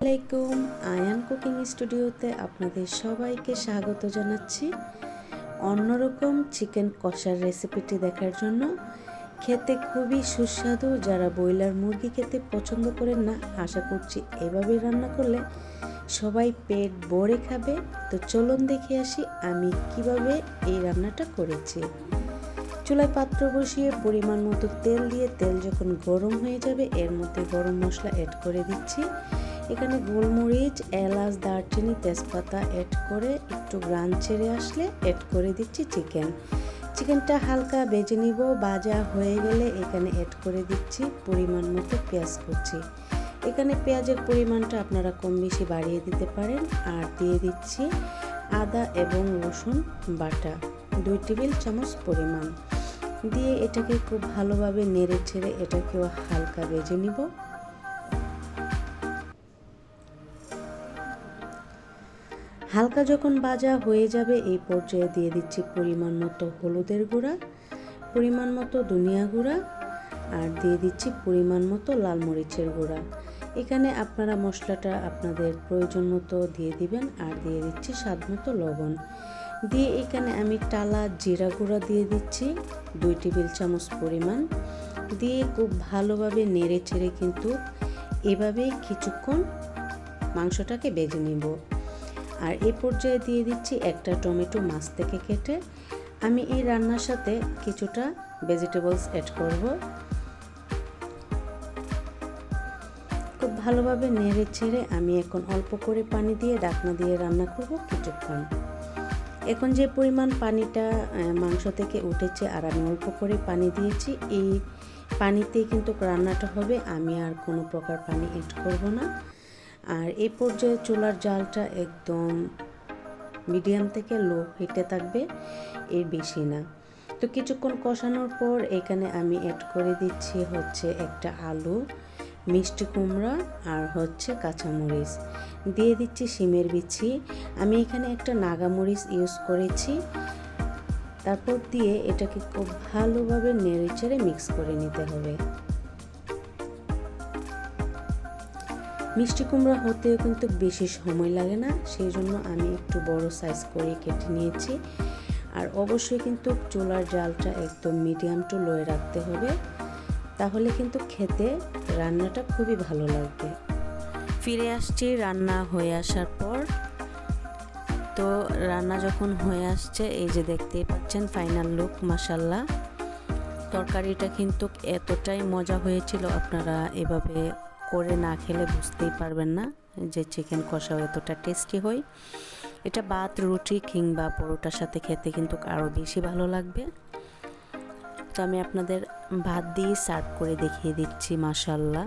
আসসালামাইকুম, আয়ান কুকিং স্টুডিওতে আপনাদের সবাইকে স্বাগত জানাচ্ছি। অন্যরকম চিকেন কষার রেসিপিটি দেখার জন্য। খেতে খুবই সুস্বাদু। যারা ব্রয়লার মুরগি খেতে পছন্দ করেন না, আশা করছি এভাবেই রান্না করলে সবাই পেট ভরে খাবে। তো চলুন দেখে আসি আমি কিভাবে এই রান্নাটা করেছি। চুলায় পাত্র বসিয়ে পরিমাণ মতো তেল দিয়ে, তেল যখন গরম হয়ে যাবে এর মধ্যে গরম মশলা অ্যাড করে দিচ্ছি। এখানে গোলমরিচ, এলাচ, দারচিনি, তেজপাতা অ্যাড করে একটু গ্রান ছেড়ে আসলে অ্যাড করে দিচ্ছি চিকেনটা হালকা ভেজে নিব। ভাজা হয়ে গেলে এখানে অ্যাড করে দিচ্ছি পরিমাণ মতো পেঁয়াজ কুচি। এখানে পেঁয়াজের পরিমাণটা আপনারা কম বেশি বাড়িয়ে দিতে পারেন। আর দিয়ে দিচ্ছি আদা এবং রসুন বাটা 2 টেবিল চামচ পরিমাণ দিয়ে এটাকে খুব ভালোভাবে নেড়ে ছেড়ে এটাকেও হালকা ভেজে নিব। হালকা যখন ভাজা হয়ে যাবে এই পর্যায়ে দিয়ে দিচ্ছি পরিমাণ মতো হলুদের গুঁড়া, পরিমাণ মতো ধনিয়া গুঁড়া আর দিয়ে দিচ্ছি পরিমাণ মতো লাল মরিচের গুঁড়া। এখানে আপনারা মশলাটা আপনাদের প্রয়োজন মতো দিয়ে দিবেন। আর দিয়ে দিচ্ছি স্বাদ মতো লবণ দিয়ে এখানে আমি টালা জিরা গুঁড়া দিয়ে দিচ্ছি 2 টেবিল চামচ পরিমাণ দিয়ে খুব ভালোভাবে নেড়ে চেড়ে কিন্তু এভাবে কিছুক্ষণ মাংসটাকে ভেজে নিব। আর এই পর্যায়ে দিয়ে দিচ্ছি একটা টমেটো মাছ থেকে কেটে। আমি এই রান্নার সাথে কিছুটা ভেজিটেবলস অ্যাড করব। খুব ভালোভাবে নেড়ে ছেড়ে আমি এখন অল্প করে পানি দিয়ে ঢাকনা দিয়ে রান্না করব কিছুক্ষণ। এখন যে পরিমাণ পানিটা মাংস থেকে উঠেছে আর আমি অল্প করে পানি দিয়েছি, এই পানিতেই কিন্তু রান্নাটা হবে। আমি আর কোনো প্রকার পানি অ্যাড করব না। আর এই পর্যায়ে চুলার জালটা একদম মিডিয়াম থেকে লো হিটে থাকবে, এর বেশি না। তো কিছুক্ষণ কষানোর পর এখানে আমি অ্যাড করে দিচ্ছি একটা আলু, মিষ্টি কুমড়া আর কাঁচামরিচ দিয়ে দিচ্ছি শিমের বিচি। আমি এখানে একটা নাগামরিচ ইউজ করেছি। তারপর দিয়ে এটাকে খুব ভালোভাবে নেড়ে চেড়ে মিক্স করে নিতে হবে। মিষ্টি কুমড়া হতেও কিন্তু বেশি সময় লাগে না, সেই জন্য আমি একটু বড় সাইজ করে কেটে নিয়েছি। আর অবশ্যই কিন্তু চুলার জালটা একদম মিডিয়াম টু লোয়ে রাখতে হবে, তাহলে কিন্তু খেতে রান্নাটা খুবই ভালো লাগবে। ফিরে আসছি রান্না হয়ে আসার পর। তো রান্না যখন হয়ে আসছে এই যে দেখতেই পাচ্ছেন ফাইনাল লুক। মাশাআল্লাহ, তরকারিটা কিন্তু এতটাই মজা হয়েছিল, আপনারা এভাবে করে না খেলে বুঝতেই পারবেন না যে চিকেন কষাও এতটা টেস্টি হয়। এটা ভাত, রুটি কিংবা পরোটার সাথে খেতে কিন্তু আরও বেশি ভালো লাগবে। তো আমি আপনাদের ভাত দিয়ে সার্ভ করে দেখিয়ে দিচ্ছি। মাশাআল্লাহ,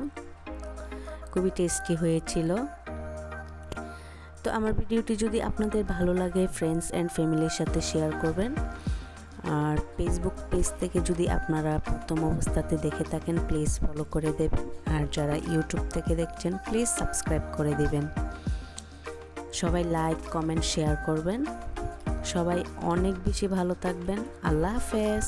খুবই টেস্টি হয়েছিল। তো আমার ভিডিওটি যদি আপনাদের ভালো লাগে ফ্রেন্ডস অ্যান্ড ফ্যামিলির সাথে শেয়ার করবেন। আর ফেসবুক পেজ থেকে যদি আপনারা প্রথম অবস্থাতে দেখে থাকেন প্লিজ ফলো করে দেবেন। আর যারা ইউটিউব থেকে দেখছেন প্লিজ সাবস্ক্রাইব করে দিবেন। সবাই লাইক, কমেন্ট, শেয়ার করবেন। সবাই অনেক বেশি ভালো থাকবেন। আল্লাহ হাফেজ।